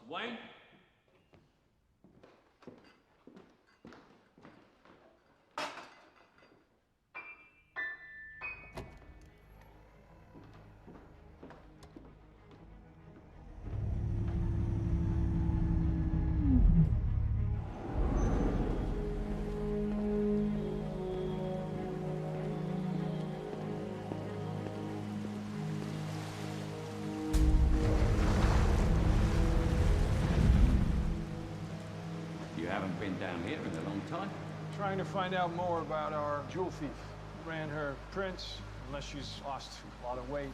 Mr. Wayne? You haven't been down here in a long time? Trying to find out more about our jewel thief. Ran her prints, unless she's lost a lot of weight.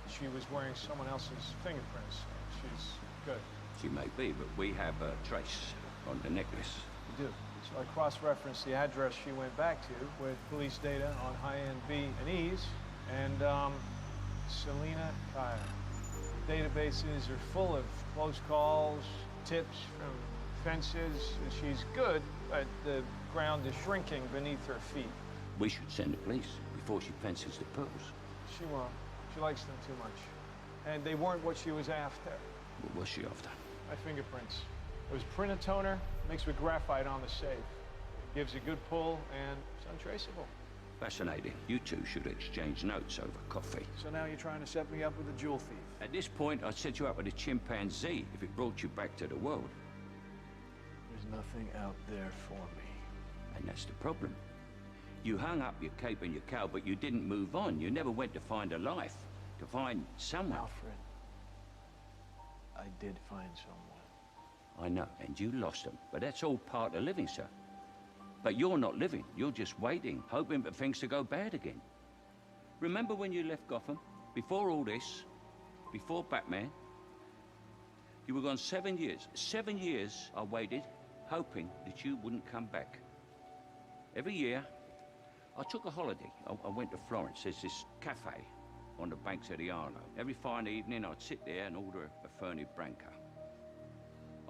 She was wearing someone else's fingerprints. She's good. She may be, but we have a trace on the necklace. We do. So I cross-referenced the address she went back to with police data on high-end B and E's and Selena Kyle. Databases are full of close calls, tips from fences. She's good, but the ground is shrinking beneath her feet. We should send the police before she fences the pearls. She won't. She likes them too much. And they weren't what she was after. What was she after? My fingerprints. It was print and toner, mixed with graphite on the safe. Gives a good pull, and it's untraceable. Fascinating. You two should exchange notes over coffee. So now you're trying to set me up with a jewel thief? At this point, I'd set you up with a chimpanzee if it brought you back to the world. There's nothing out there for me. And that's the problem. You hung up your cape and your cowl, but you didn't move on. You never went to find a life, to find someone. Alfred, I did find someone. I know, and you lost them. But that's all part of living, sir. But you're not living. You're just waiting, hoping for things to go bad again. Remember when you left Gotham? Before all this, before Batman? You were gone 7 years. 7 years I waited, hoping that you wouldn't come back. Every year, I took a holiday. I went to Florence. There's this cafe on the banks of the Arno. Every fine evening, I'd sit there and order a Fernet Branca.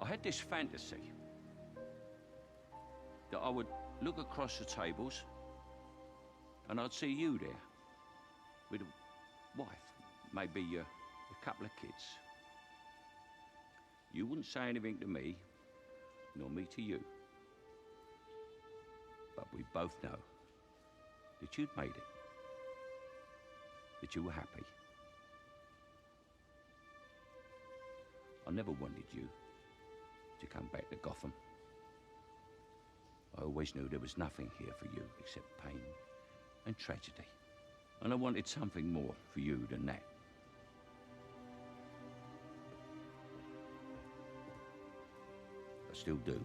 I had this fantasy that I would look across the tables and I'd see you there with a wife, maybe a couple of kids. You wouldn't say anything to me, nor me to you. But we both know that you'd made it, that you were happy. I never wanted you to come back to Gotham. I always knew there was nothing here for you except pain and tragedy. And I wanted something more for you than that. I still do.